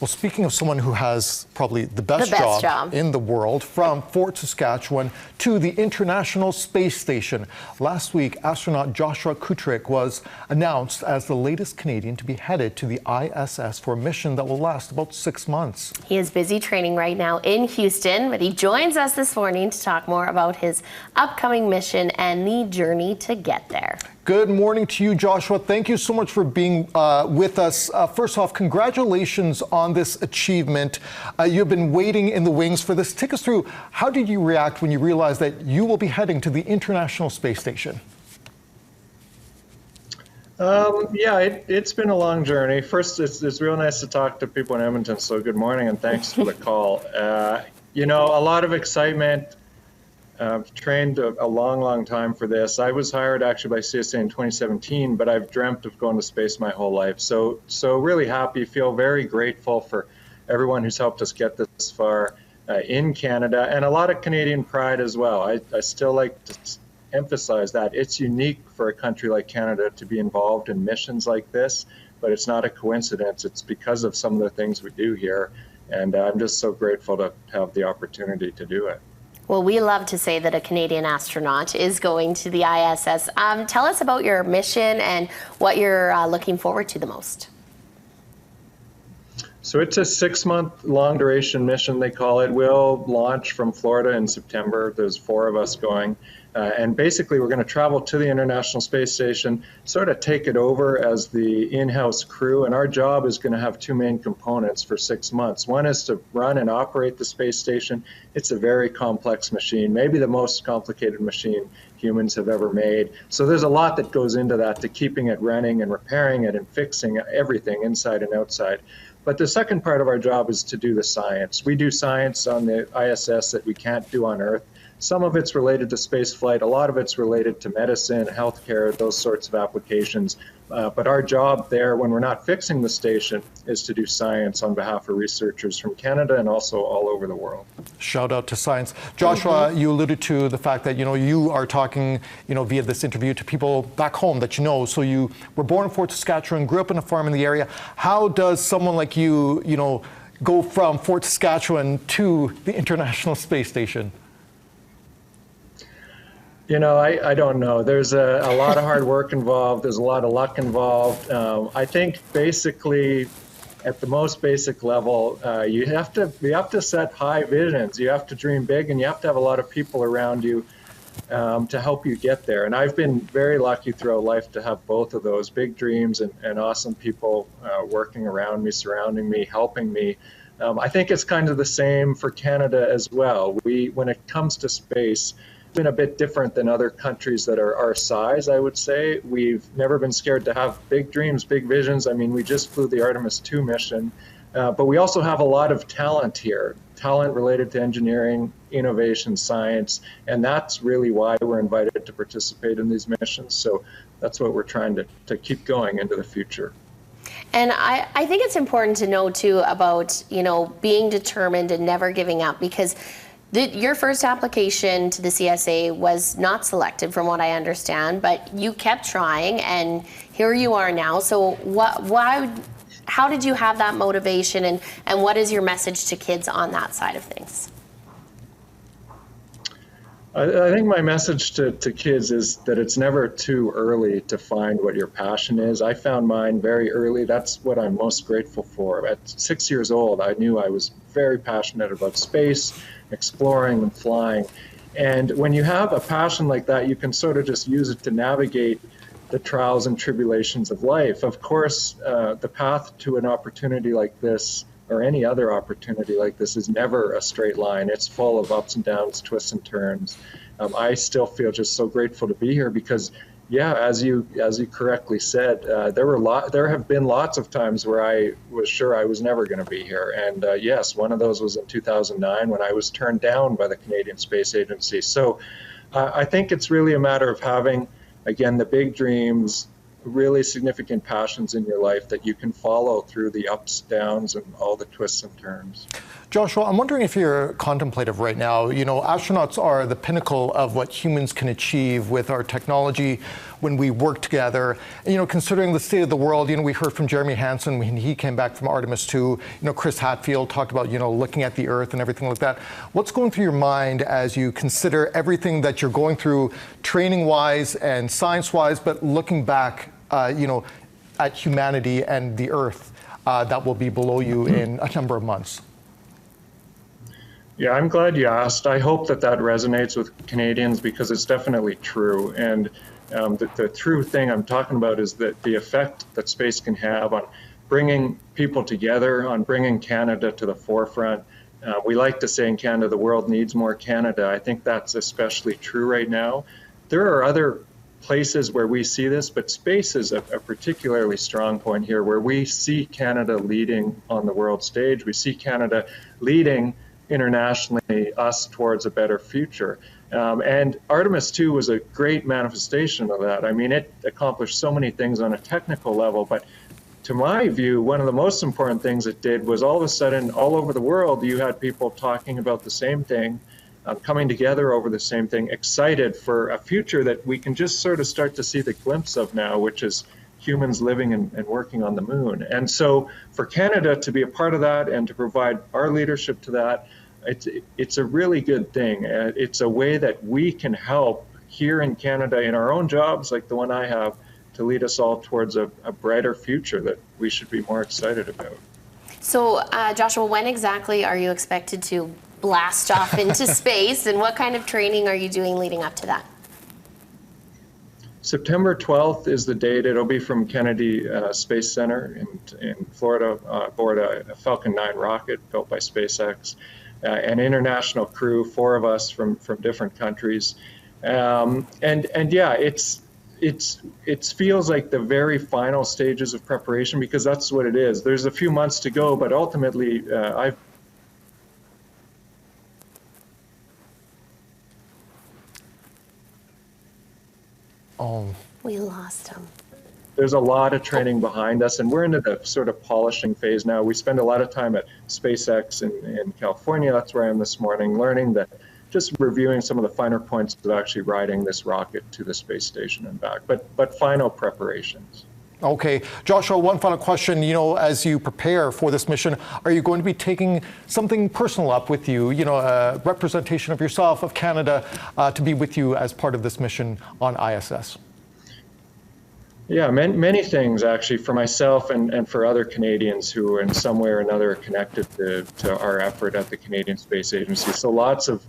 Well, speaking of someone who has probably the best job in the world, from Fort Saskatchewan to the International Space Station. Last week, astronaut Joshua Kutryk was announced as the latest Canadian to be headed to the ISS for a mission that will last about 6 months. He is busy training right now in Houston, but he joins us this morning to talk more about his upcoming mission and the journey to get there. Good morning to you, Joshua. Thank you so much for being with us. First off, congratulations on this achievement. You've been waiting in the wings for this. Take us through, how did you react when you realized that you will be heading to the International Space Station? It's been a long journey. First, it's real nice to talk to people in Edmonton, so good morning and thanks for the call. A lot of excitement. I've trained a long time for this. I was hired actually by CSA in 2017, but I've dreamt of going to space my whole life. So really happy, feel very grateful for everyone who's helped us get this far in Canada, and a lot of Canadian pride as well. I still like to emphasize that it's unique for a country like Canada to be involved in missions like this, but it's not a coincidence. It's because of some of the things we do here, and I'm just so grateful to have the opportunity to do it. Well, we love to say that a Canadian astronaut is going to the ISS. Tell us about your mission and what you're looking forward to the most. So it's a 6-month long duration mission, they call it. We'll launch from Florida in September. There's 4 of us going. And basically, we're going to travel to the International Space Station, sort of take it over as the in-house crew. And our job is going to have 2 main components for 6 months. One is to run and operate the space station. It's a very complex machine, maybe the most complicated machine humans have ever made. So there's a lot that goes into that, to keeping it running and repairing it and fixing everything inside and outside. But the second part of our job is to do the science. We do science on the ISS that we can't do on Earth. Some of it's related to space flight, a lot of it's related to medicine, healthcare, those sorts of applications. But our job there, when we're not fixing the station, is to do science on behalf of researchers from Canada and also all over the world. Shout out to science. Joshua, you alluded to the fact that, you are talking, via this interview to people back home that you know. So you were born in Fort Saskatchewan, grew up on a farm in the area. How does someone like you, go from Fort Saskatchewan to the International Space Station? I don't know. There's a lot of hard work involved. There's a lot of luck involved. I think basically, at the most basic level, you have to set high visions. You have to dream big, and you have to have a lot of people around you to help you get there. And I've been very lucky throughout life to have both of those: big dreams and awesome people working around me, surrounding me, helping me. I think it's kind of the same for Canada as well. When it comes to space, been a bit different than other countries that are our size, I would say. We've never been scared to have big dreams, big visions. I mean, we just flew the Artemis 2 mission, but we also have a lot of talent here, talent related to engineering, innovation, science, and that's really why we're invited to participate in these missions. So that's what we're trying to keep going into the future. And I think it's important to know, too, about, being determined and never giving up, because your first application to the CSA was not selected, from what I understand, but you kept trying, and here you are now. So how did you have that motivation, and what is your message to kids on that side of things? I think my message to kids is that it's never too early to find what your passion is. I found mine very early. That's what I'm most grateful for. At 6 years old, I knew I was very passionate about space, exploring and flying. And when you have a passion like that, you can sort of just use it to navigate the trials and tribulations of life. Of course, the path to an opportunity like this, or any other opportunity like this, is never a straight line. It's full of ups and downs, twists and turns. I still feel just so grateful to be here because, yeah, as you correctly said, there have been lots of times where I was sure I was never going to be here. And yes, one of those was in 2009 when I was turned down by the Canadian Space Agency. So I think it's really a matter of having, again, the big dreams, really significant passions in your life that you can follow through the ups, downs, and all the twists and turns. Joshua, I'm wondering if you're contemplative right now. You know, astronauts are the pinnacle of what humans can achieve with our technology when we work together. And, you know, considering the state of the world, you know, we heard from Jeremy Hansen when he came back from Artemis 2. You know, Chris Hadfield talked about, you know, looking at the Earth and everything like that. What's going through your mind as you consider everything that you're going through, training-wise and science-wise, but looking back, you know, at humanity and the Earth that will be below you in a number of months? Yeah, I'm glad you asked. I hope that resonates with Canadians because it's definitely true. And the true thing I'm talking about is that the effect that space can have on bringing people together, on bringing Canada to the forefront. We like to say in Canada, the world needs more Canada. I think that's especially true right now. There are other places where we see this, but space is a particularly strong point here where we see Canada leading on the world stage. We see Canada leading internationally us towards a better future. And Artemis 2 was a great manifestation of that. I mean, it accomplished so many things on a technical level, but to my view, one of the most important things it did was all of a sudden, all over the world, you had people talking about the same thing, coming together over the same thing, excited for a future that we can just sort of start to see the glimpse of now, which is humans living and working on the moon. And so for Canada to be a part of that and to provide our leadership to that, it's a really good thing. It's a way that we can help here in Canada in our own jobs, like the one I have, to lead us all towards a brighter future that we should be more excited about. So, Joshua, when exactly are you expected to blast off into space, and what kind of training are you doing leading up to that? September 12th is the date. It'll be from Kennedy Space Center in Florida, aboard a Falcon 9 rocket built by SpaceX. An international crew, 4 of us from different countries, and yeah, it feels like the very final stages of preparation because that's what it is. There's a few months to go, but ultimately, We lost him. There's a lot of training behind us, and we're into the sort of polishing phase now. We spend a lot of time at SpaceX in California. That's where I am this morning, learning that, just reviewing some of the finer points of actually riding this rocket to the space station and back, but final preparations. Okay, Joshua, one final question. You know, as you prepare for this mission, are you going to be taking something personal up with you, you know, a representation of yourself, of Canada, to be with you as part of this mission on ISS? Yeah, many things actually for myself and for other Canadians who in some way or another are connected to our effort at the Canadian Space Agency. So lots of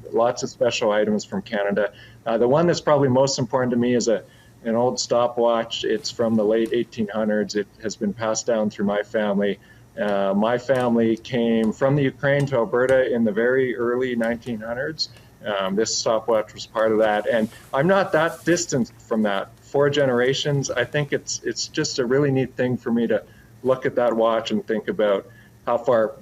special items from Canada. The one that's probably most important to me is an old stopwatch. It's from the late 1800s. It has been passed down through my family. My family came from the Ukraine to Alberta in the very early 1900s. This stopwatch was part of that, and I'm not that distant from that. 4 generations. I think it's just a really neat thing for me to look at that watch and think about how far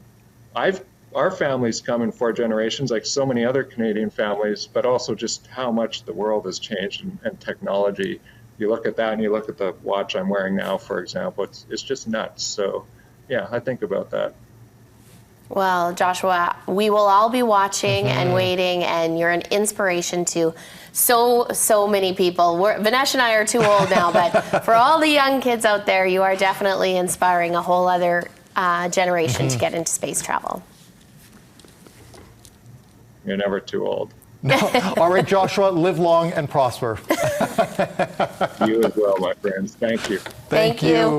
our family's come in 4 generations, like so many other Canadian families, but also just how much the world has changed and technology. You look at that and you look at the watch I'm wearing now, for example, it's just nuts. So yeah, I think about that. Well, Joshua, we will all be watching and waiting, and you're an inspiration to so many people. Vinesh and I are too old now, but for all the young kids out there, you are definitely inspiring a whole other generation to get into space travel. You're never too old. No. All right, Joshua, live long and prosper. You as well, my friends. Thank you. Thank you.